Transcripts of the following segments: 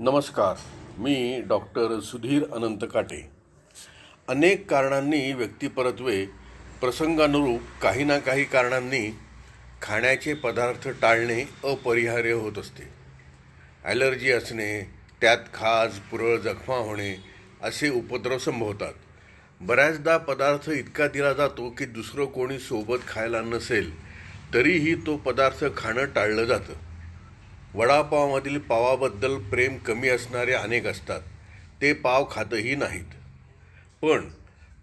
नमस्कार. मी डॉक्टर सुधीर अनंत काटे. अनेक कारणांनी व्यक्तिपरत्वे प्रसंगानुरूप काही ना काही कारणांनी खाण्याचे पदार्थ टाळणे अपरिहार्य होत असते. ॲलर्जी असणे, त्यात खाज, पुरळ, जखमा होणे असे उपद्रव संभवतात. बऱ्याचदा पदार्थ इतका दिला जातो की दुसरं कोणी सोबत खायला नसेल तरीही तो पदार्थ खाणं टाळलं जातं. वडापावमधील पावाबद्दल प्रेम कमी असणारे अनेक असतात. ते पाव खातही नाहीत. पण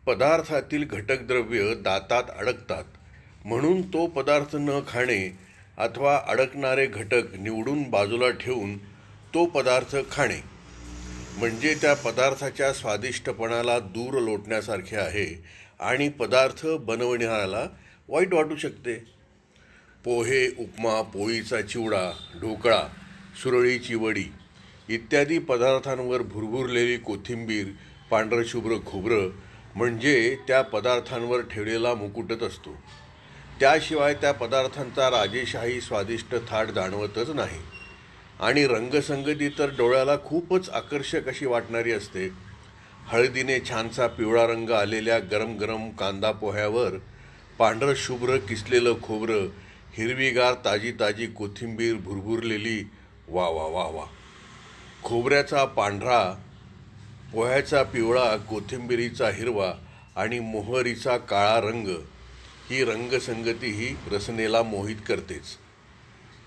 पदार्थातील घटकद्रव्य दातात अडकतात म्हणून तो पदार्थ न खाणे अथवा अडकणारे घटक निवडून बाजूला ठेवून तो पदार्थ खाणे म्हणजे त्या पदार्थाच्या स्वादिष्टपणाला दूर लोटण्यासारखे आहे आणि पदार्थ बनवणाऱ्याला वाईट वाटू शकते. पोहे, उपमा, पोळीचा चिवडा, ढोकळा, सुरळीची वडी इत्यादी पदार्थांवर भुरभुरलेली कोथिंबीर, पांढरशुभ्र खोबरं म्हणजे त्या पदार्थांवर ठेवलेला मुकुटच असतो. त्याशिवाय त्या पदार्थांचा राजेशाही स्वादिष्ट थाट जाणवतच नाही. आणि रंगसंगती तर डोळ्याला खूपच आकर्षक अशी वाटणारी असते. हळदीने छानसा पिवळा रंग आलेल्या गरम गरम कांदा पोह्यावर पांढरशुभ्र किसलेलं खोबरं, हिरवीगार ताजी ताजी कोथिंबीर भुरभुरलेली, वा वा वा वा. खोबऱ्याचा पांढरा, पोह्याचा पिवळा, कोथिंबिरीचा हिरवा आणि मोहरीचा काळा रंग ही रंगसंगती ही रसनेला मोहित करतेच.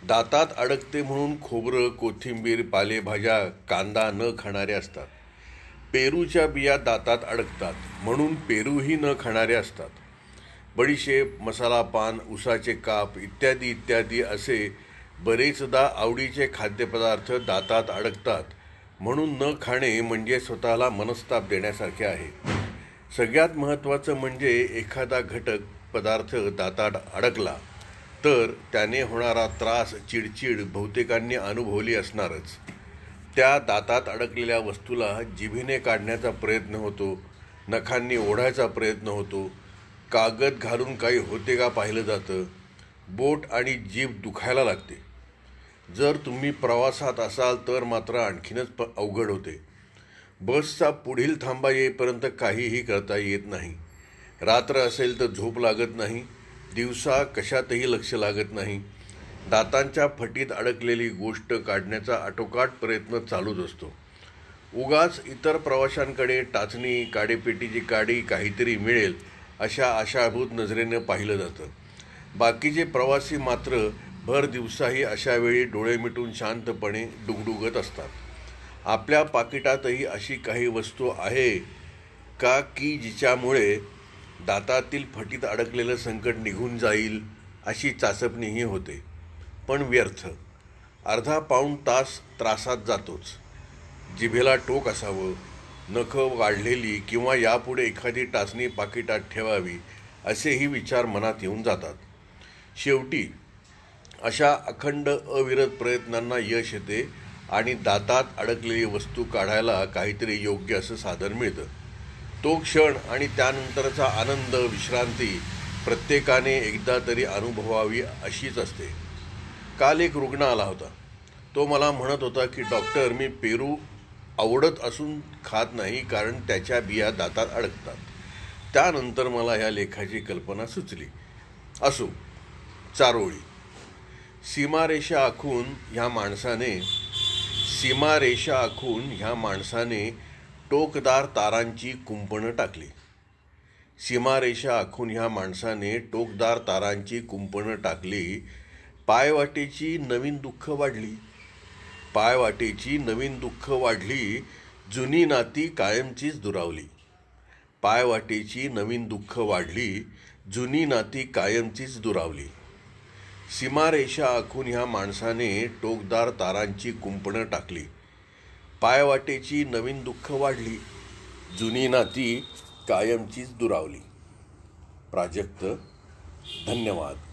दातात अडकते म्हणून खोबरं, कोथिंबीर, पालेभाज्या, कांदा न खाणारे असतात. पेरूच्या बिया दातात अडकतात म्हणून पेरूही न खाणारे असतात. बडीशेप, मसाला पान, उसाचे काप इत्यादी इत्यादी असे बरेचदा आवडीचे खाद्यपदार्थ दातात अडकतात म्हणून न खाणे म्हणजे स्वतःला मनस्ताप देण्यासारखे आहे. सगळ्यात महत्त्वाचं म्हणजे एखादा घटक पदार्थ दातात अडकला तर त्याने होणारा त्रास, चिडचिड बहुतेकांनी अनुभवली असणारच. त्या दातात अडकलेल्या वस्तूला जिभेने काढण्याचा प्रयत्न होतो, नखांनी ओढायचा प्रयत्न होतो, कागद घालून काही होते का पाहिलं जातं, बोट आणि जीभ दुखायला लागते. जर तुम्ही प्रवासात असाल तर मात्र आणखीनच अवघड होते. बसचा पुढील थांबा येईपर्यंत काहीही करता येत नाही. रात्र असेल तर झोप लागत नाही, दिवसा कशातही लक्ष लागत नाही. दातांच्या फटीत अडकलेली गोष्ट काढण्याचा आटोकाट प्रयत्न चालूच असतो. उगाच इतर प्रवाशांकडे टाचणी, काडेपेटीची काडी काहीतरी मिळेल अशा आशाभूत नजरेनं पाहिलं जातं. बाकीचे प्रवासी मात्र भर दिवसाही अशा वेळी डोळे मिटून शांतपणे डुगडुगत असतात. आपल्या पाकिटातही अशी काही वस्तू आहे का की जिच्यामुळे दातातील फटीत अडकलेलं संकट निघून जाईल अशी चाचपणीही होते. पण व्यर्थ. अर्धा पाऊण तास त्रासात जातोच. जिभेला टोक असावं, नखं वाढलेली किंवा यापुढे एखादी टाचणी पाकिटात ठेवावी असेही विचार मनात येऊन जातात. शेवटी अशा अखंड अविरत प्रयत्नांना यश येते आणि दातात अडकलेली वस्तू काढायला काहीतरी योग्य असं साधन मिळतं. तो क्षण आणि त्यानंतरचा आनंद, विश्रांती प्रत्येकाने एकदा तरी अनुभवावी अशीच असते. काल एक रुग्ण आला होता. तो मला म्हणत होता की डॉक्टर, मी पेरू आवडत असून खात नाही कारण त्याच्या बिया दातात अडकतात. त्यानंतर मला ह्या लेखाची कल्पना सुचली. असो, चारोळी. सीमारेषा आखून ह्या माणसाने टोकदार तारांची कुंपणं टाकली. सीमारेषा आखून ह्या माणसाने टोकदार तारांची कुंपणं टाकली. पायवाटेची नवीन दुःख वाढली. जुनी नाती कायमचीच दुरावली. सीमारेषा आखून ह्या माणसाने टोकदार तारांची कुंपणं टाकली. पायवाटेची नवीन दुःख वाढली. जुनी नाती कायमचीच दुरावली. प्राजक्त. धन्यवाद.